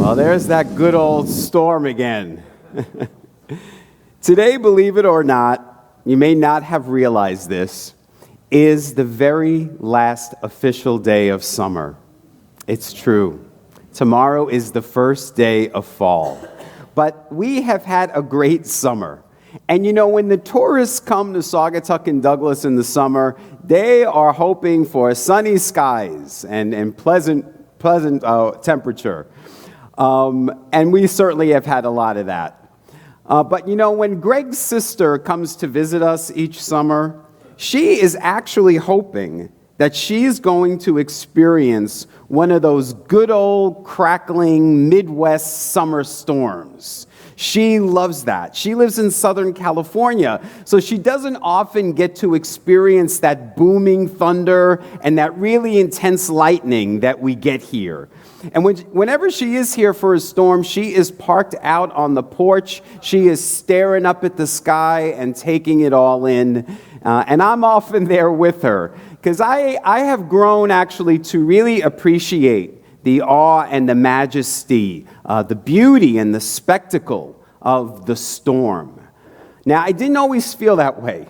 Well, there's that good old storm again. Today, believe it or not, you may not have realized this, is the very last official day of summer. It's true. Tomorrow is the first day of fall. But we have had a great summer. And you know, when the tourists come to Saugatuck and Douglas in the summer, they are hoping for sunny skies and pleasant temperature. And we certainly have had a lot of that. But you know, when Greg's sister comes to visit us each summer, she is actually hoping that she's going to experience one of those good old crackling Midwest summer storms. She loves that. She lives in Southern California, so she doesn't often get to experience that booming thunder and that really intense lightning that we get here. And whenever she is here for a storm, she is parked out on the porch. She is staring up at the sky and taking it all in. And I'm often there with her because I have grown actually to really appreciate the awe and the majesty, the beauty and the spectacle of the storm. Now, I didn't always feel that way.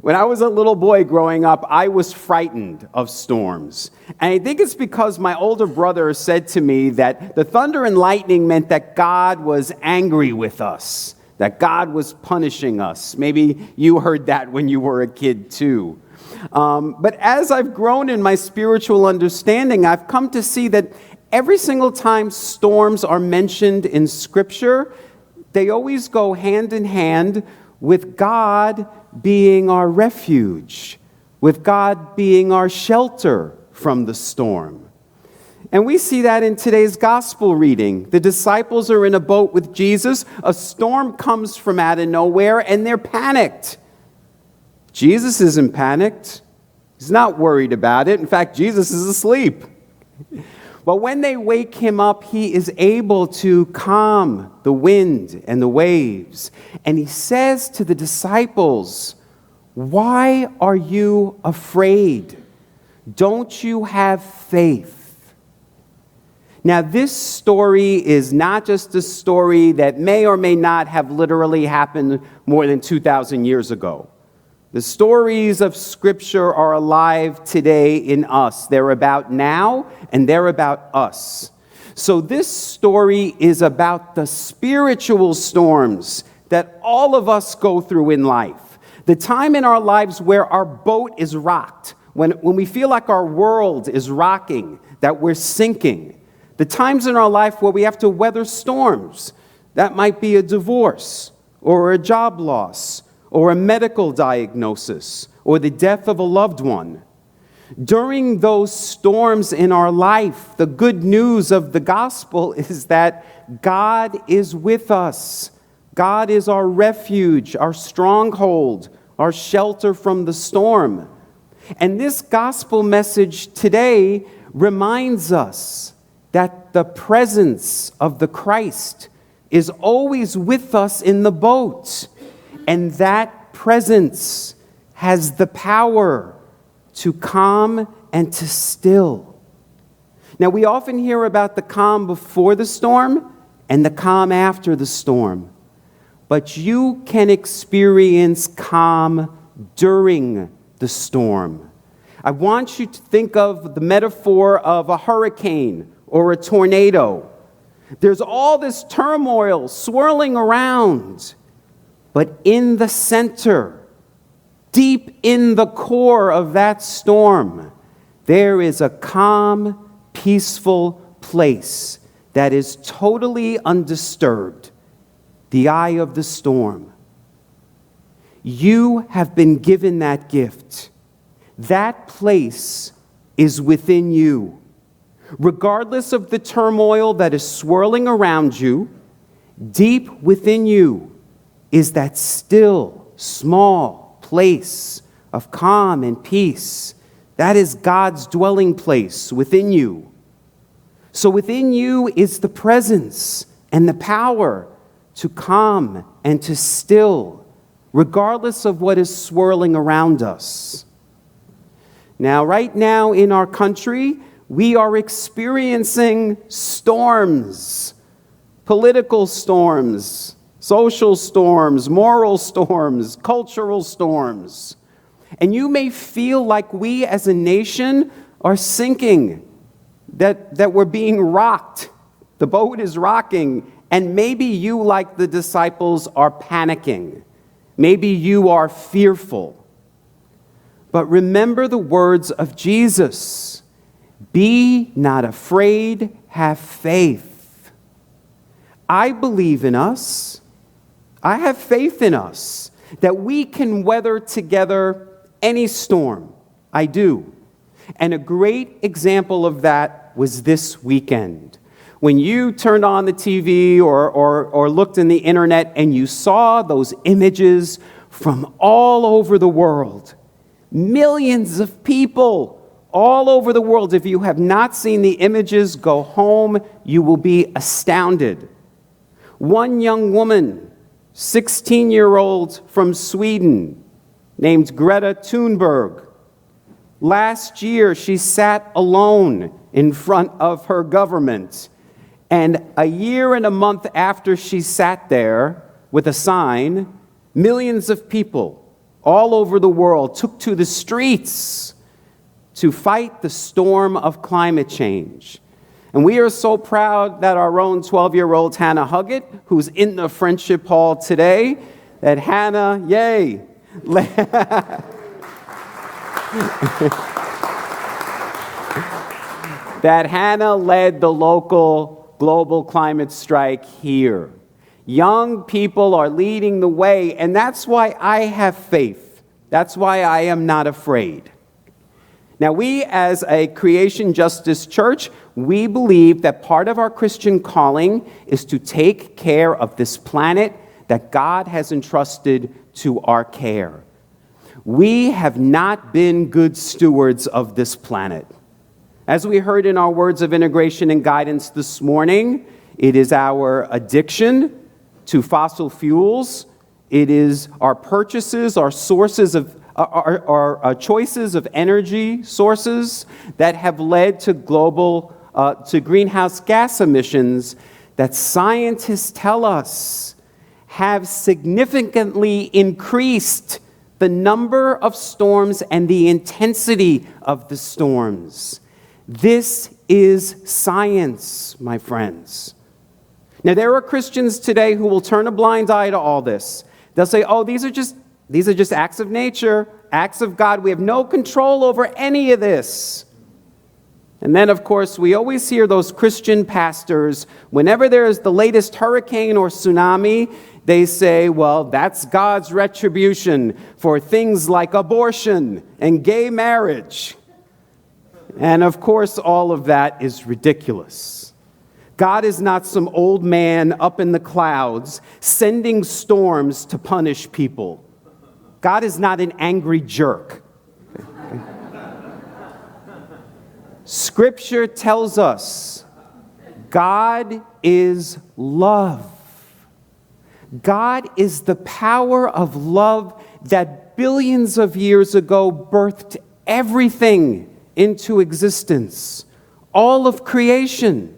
When I was a little boy growing up, I was frightened of storms. And I think it's because my older brother said to me that the thunder and lightning meant that God was angry with us, that God was punishing us. Maybe you heard that when you were a kid too. But as I've grown in my spiritual understanding, I've come to see that every single time storms are mentioned in Scripture, they always go hand in hand with God being our refuge, with God being our shelter from the storm. And we see that in today's gospel reading. The disciples are in a boat with Jesus. A storm comes from out of nowhere, and they're panicked. Jesus isn't panicked. He's not worried about it. In fact, Jesus is asleep. But when they wake him up, he is able to calm the wind and the waves. And he says to the disciples, "Why are you afraid? Don't you have faith?" Now, this story is not just a story that may or may not have literally happened more than 2,000 years ago. The stories of Scripture are alive today in us. They're about now, and they're about us. So this story is about the spiritual storms that all of us go through in life. The time in our lives where our boat is rocked, when we feel like our world is rocking, that we're sinking. The times in our life where we have to weather storms. That might be a divorce, or a job loss, or a medical diagnosis, or the death of a loved one. During those storms in our life, the good news of the gospel is that God is with us. God is our refuge, our stronghold, our shelter from the storm. And this gospel message today reminds us that the presence of the Christ is always with us in the boat. And that presence has the power to calm and to still. Now, we often hear about the calm before the storm and the calm after the storm. But you can experience calm during the storm. I want you to think of the metaphor of a hurricane or a tornado. There's all this turmoil swirling around. But in the center, deep in the core of that storm, there is a calm, peaceful place that is totally undisturbed, the eye of the storm. You have been given that gift. That place is within you. Regardless of the turmoil that is swirling around you, deep within you is that still, small place of calm and peace. That is God's dwelling place within you. So within you is the presence and the power to calm and to still, regardless of what is swirling around us. Now, right now in our country, we are experiencing storms. political storms, social storms, moral storms, cultural storms. And you may feel like we as a nation are sinking, that we're being rocked. The boat is rocking, and maybe you, like the disciples, are panicking. Maybe you are fearful. But remember the words of Jesus. Be not afraid, have faith. I believe in us. I have faith in us that we can weather together any storm. I do. And a great example of that was this weekend. When you turned on the TV or looked in the internet and you saw those images from all over the world, millions of people all over the world. If you have not seen the images, go home. You will be astounded. One young woman, 16-year-old from Sweden, named Greta Thunberg. Last year, she sat alone in front of her government. And a year and a month after she sat there with a sign, millions of people all over the world took to the streets to fight the storm of climate change. And we are so proud that our own 12-year-old Hannah Huggett, who's in the Friendship Hall today, that Hannah, yay, that Hannah led the local global climate strike here. Young people are leading the way, and that's why I have faith. That's why I am not afraid. Now, we as a Creation Justice Church, we believe that part of our Christian calling is to take care of this planet that God has entrusted to our care. We have not been good stewards of this planet. As we heard in our words of integration and guidance this morning, it is our addiction to fossil fuels. It is our purchases, our sources of our choices of energy sources that have led to to greenhouse gas emissions that scientists tell us have significantly increased the number of storms and the intensity of the storms. This is science, my friends. Now, there are Christians today who will turn a blind eye to all this. They'll say, oh, these are just acts of nature, acts of God. We have no control over any of this. And then, of course, we always hear those Christian pastors, whenever there is the latest hurricane or tsunami, they say, well, that's God's retribution for things like abortion and gay marriage. And, of course, all of that is ridiculous. God is not some old man up in the clouds sending storms to punish people. God is not an angry jerk. Scripture tells us God is love. God is the power of love that billions of years ago birthed everything into existence, all of creation.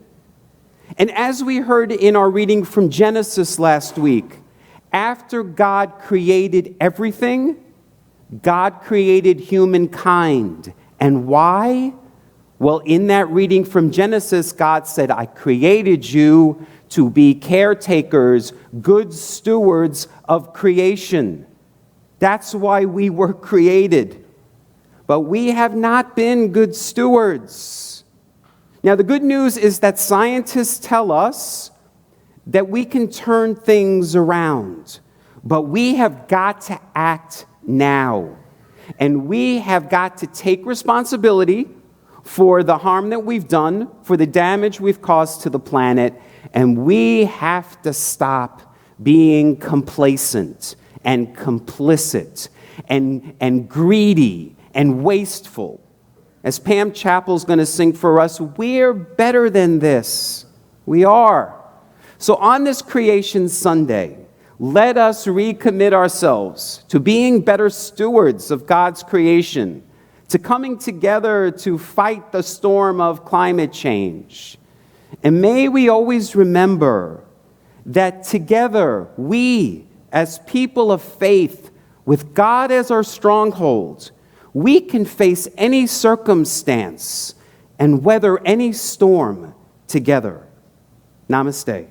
And as we heard in our reading from Genesis last week, after God created everything, God created humankind. And why? Well, in that reading from Genesis, God said, I created you to be caretakers, good stewards of creation. That's why we were created. But we have not been good stewards. Now, the good news is that scientists tell us that we can turn things around, but we have got to act now. And we have got to take responsibility for the harm that we've done, for the damage we've caused to the planet, and we have to stop being complacent and complicit and greedy and wasteful. As Pam Chappell's going to sing for us, we're better than this. We are. So on this Creation Sunday, let us recommit ourselves to being better stewards of God's creation, to coming together to fight the storm of climate change. And may we always remember that together we, as people of faith, with God as our stronghold, we can face any circumstance and weather any storm together. Namaste.